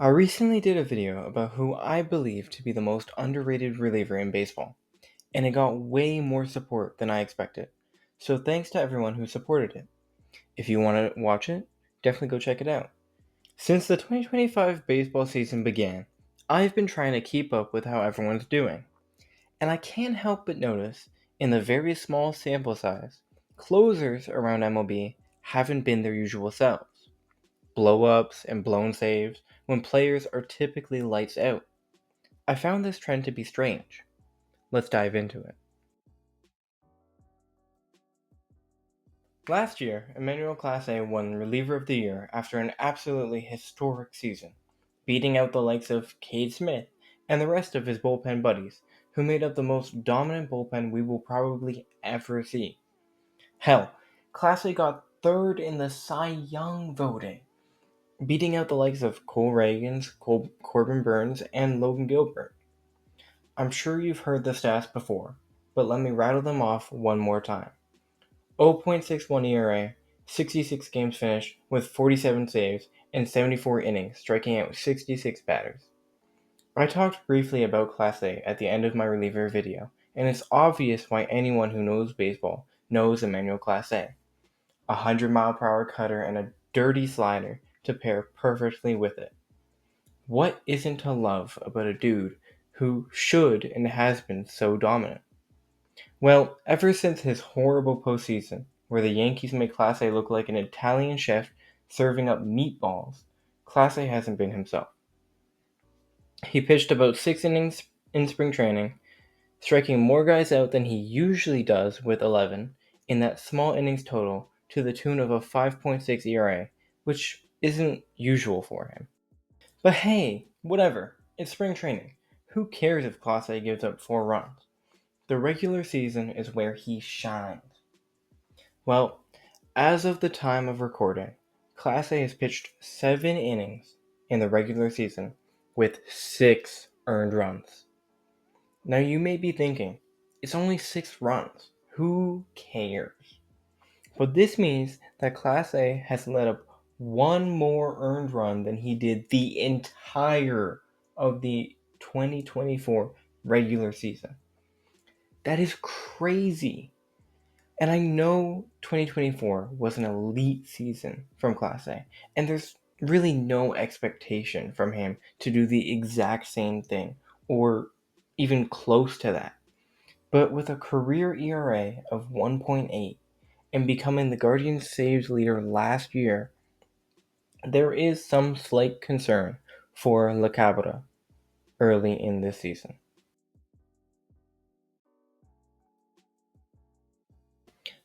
I recently did a video about who I believe to be the most underrated reliever in baseball, and it got way more support than I expected. So thanks to everyone who supported it. If you want to watch it, definitely go check it out. Since the 2025 baseball season began, I've been trying to keep up with how everyone's doing, and I can't help but notice, in the very small sample size, closers around MLB haven't been their usual selves. Blow ups and blown saves when players are typically lights out. I found this trend to be strange. Let's dive into it. Last year, Emmanuel Clase won Reliever of the Year after an absolutely historic season, beating out the likes of Cade Smith and the rest of his bullpen buddies, who made up the most dominant bullpen we will probably ever see. Hell, Clase got third in the Cy Young voting, beating out the likes of Cole Reagans, Corbin Burns, and Logan Gilbert. I'm sure you've heard the stats before, but let me rattle them off one more time. 0.61 ERA, 66 games finished with 47 saves and 74 innings, striking out 66 batters. I talked briefly about Clase at the end of my reliever video, and it's obvious why anyone who knows baseball knows Emmanuel Clase. A 100-mile-per-hour cutter and a dirty slider to pair perfectly with it. What isn't to love about a dude who should and has been so dominant? Well, ever since his horrible postseason, where the Yankees made Clase look like an Italian chef serving up meatballs, Clase hasn't been himself. He pitched about 6 innings in spring training, striking more guys out than he usually does with 11 in that small innings total to the tune of a 5.6 ERA, which isn't usual for him. But hey, whatever, it's spring training. Who cares if Clase gives up 4 runs? The regular season is where he shines. Well, as of the time of recording, Clase has pitched 7 innings in the regular season with 6 earned runs. Now you may be thinking, it's only 6 runs. Who cares? But this means that Clase has let up one more earned run than he did the entire of the 2024 regular season. That is crazy. And I know 2024 was an elite season from Clase, and there's really no expectation from him to do the exact same thing, or even close to that. But with a career ERA of 1.8 and becoming the Guardians saves leader last year, there is some slight concern for La Cabra early in this season.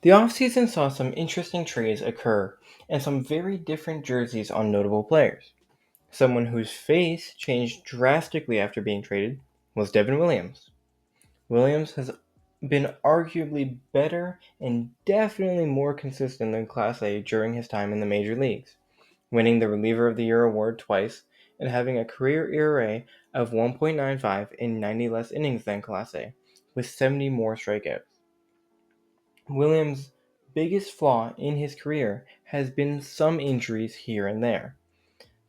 The offseason saw some interesting trades occur and some very different jerseys on notable players. Someone whose face changed drastically after being traded was Devin Williams. Williams has been arguably better and definitely more consistent than Clase during his time in the major leagues, winning the Reliever of the Year award twice and having a career ERA of 1.95 in 90 less innings than Clase, with 70 more strikeouts. Williams' biggest flaw in his career has been some injuries here and there,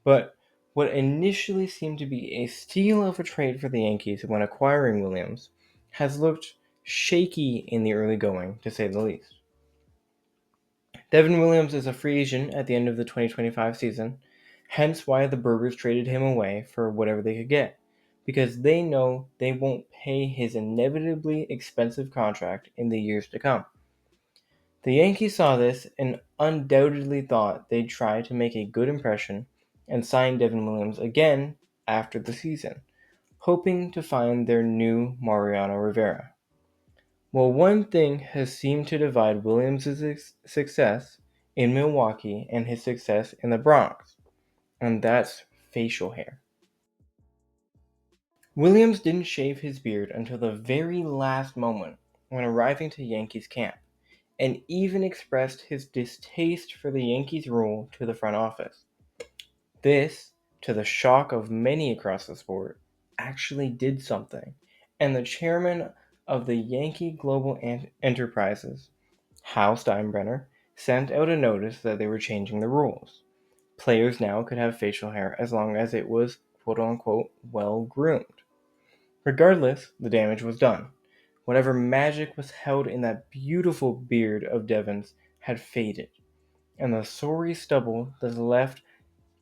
but what initially seemed to be a steal of a trade for the Yankees when acquiring Williams has looked shaky in the early going, to say the least. Devin Williams is a free agent at the end of the 2025 season, hence why the Brewers traded him away for whatever they could get, because they know they won't pay his inevitably expensive contract in the years to come. The Yankees saw this and undoubtedly thought they'd try to make a good impression and sign Devin Williams again after the season, hoping to find their new Mariano Rivera. Well, one thing has seemed to divide Williams' success in Milwaukee and his success in the Bronx, and that's facial hair. Williams didn't shave his beard until the very last moment when arriving to Yankees camp, and even expressed his distaste for the Yankees rule to the front office. This, to the shock of many across the sport, actually did something, and the chairman of the Yankee Global Enterprises, Hal Steinbrenner, sent out a notice that they were changing the rules. Players now could have facial hair as long as it was quote unquote well groomed. Regardless, the damage was done. Whatever magic was held in that beautiful beard of Devon's had faded, and the sorry stubble that's left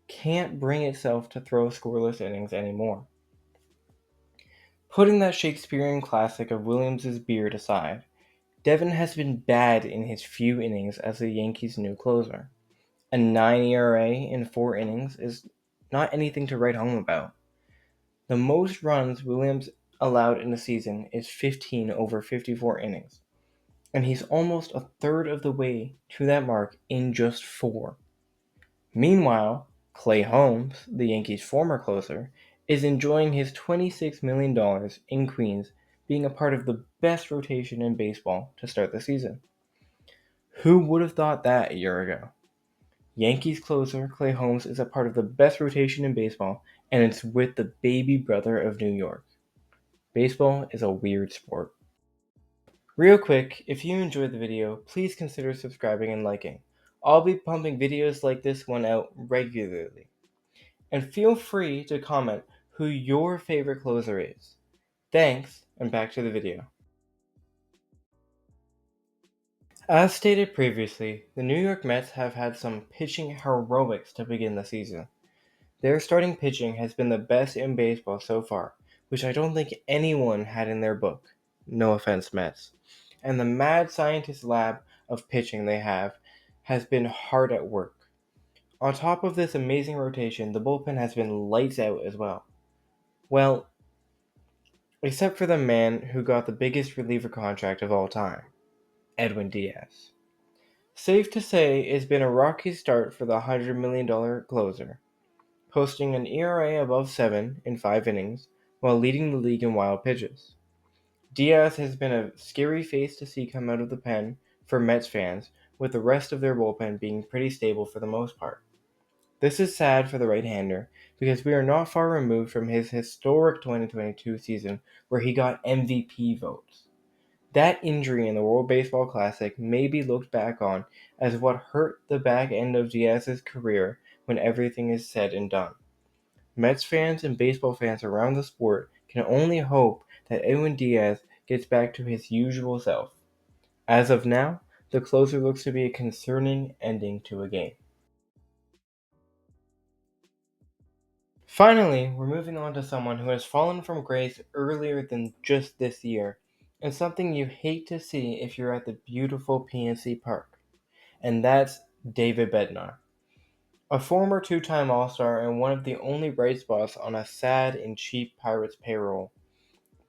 can't bring itself to throw scoreless innings anymore. Putting that Shakespearean classic of Williams's beard aside, Devon has been bad in his few innings as the Yankees' new closer. A 9 ERA in 4 innings is not anything to write home about. The most runs Williams allowed in a season is 15 over 54 innings, and he's almost a third of the way to that mark in just 4. Meanwhile, Clay Holmes, the Yankees' former closer, is enjoying his $26 million in Queens, being a part of the best rotation in baseball to start the season. Who would have thought that a year ago? Yankees closer Clay Holmes is a part of the best rotation in baseball, and it's with the baby brother of New York. Baseball is a weird sport. Real quick, if you enjoyed the video, please consider subscribing and liking. I'll be pumping videos like this one out regularly. And feel free to comment who your favorite closer is. Thanks, and back to the video. As stated previously, the New York Mets have had some pitching heroics to begin the season. Their starting pitching has been the best in baseball so far, which I don't think anyone had in their book. No offense, Mets. And the mad scientist lab of pitching they have has been hard at work. On top of this amazing rotation, the bullpen has been lights out as well. Well, except for the man who got the biggest reliever contract of all time, Edwin Diaz. Safe to say it's been a rocky start for the $100 million closer, posting an ERA above 7 in 5 innings while leading the league in wild pitches. Diaz has been a scary face to see come out of the pen for Mets fans, with the rest of their bullpen being pretty stable for the most part. This is sad for the right-hander because we are not far removed from his historic 2022 season where he got MVP votes. That injury in the World Baseball Classic may be looked back on as what hurt the back end of Diaz's career when everything is said and done. Mets fans and baseball fans around the sport can only hope that Edwin Diaz gets back to his usual self. As of now, the closer looks to be a concerning ending to a game. Finally, we're moving on to someone who has fallen from grace earlier than just this year, and something you hate to see if you're at the beautiful PNC Park, and that's David Bednar. A former two-time All-Star and one of the only bright spots on a sad and cheap Pirates payroll.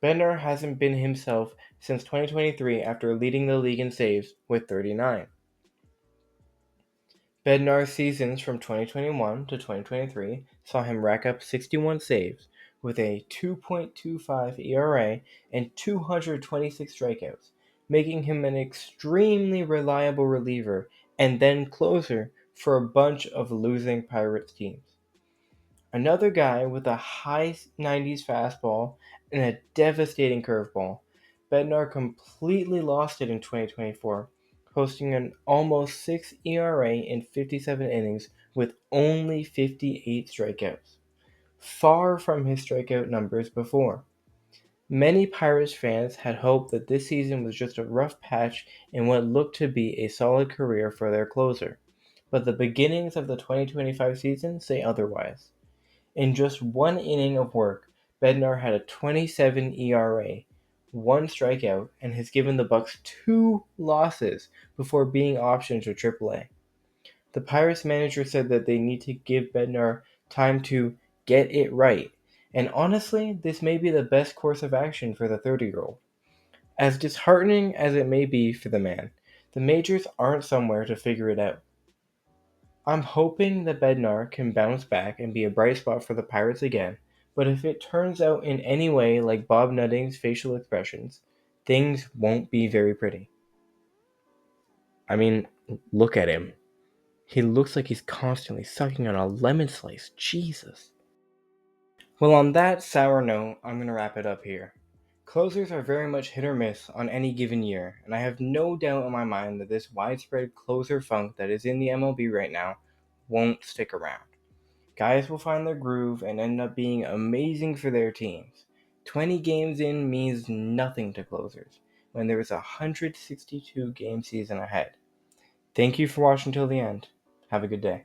Bednar hasn't been himself since 2023 after leading the league in saves with 39. Bednar's seasons from 2021 to 2023 saw him rack up 61 saves with a 2.25 ERA and 226 strikeouts, making him an extremely reliable reliever and then closer for a bunch of losing Pirates teams. Another guy with a high 90s fastball and a devastating curveball, Bednar completely lost it in 2024, posting an almost 6 ERA in 57 innings with only 58 strikeouts, far from his strikeout numbers before. Many Pirates fans had hoped that this season was just a rough patch in what looked to be a solid career for their closer, but the beginnings of the 2025 season say otherwise. In just one inning of work, Bednar had a 27 ERA, one strikeout, and has given the Bucks 2 losses before being optioned to AAA. The Pirates manager said that they need to give Bednar time to get it right, and honestly, this may be the best course of action for the 30-year-old. As disheartening as it may be for the man, the majors aren't somewhere to figure it out. I'm hoping that Bednar can bounce back and be a bright spot for the Pirates again, but if it turns out in any way like Bob Nutting's facial expressions, things won't be very pretty. I mean, look at him. He looks like he's constantly sucking on a lemon slice. Jesus. Well, on that sour note, I'm going to wrap it up here. Closers are very much hit or miss on any given year, and I have no doubt in my mind that this widespread closer funk that is in the MLB right now won't stick around. Guys will find their groove and end up being amazing for their teams. 20 games in means nothing to closers when there is a 162 game season ahead. Thank you for watching till the end. Have a good day.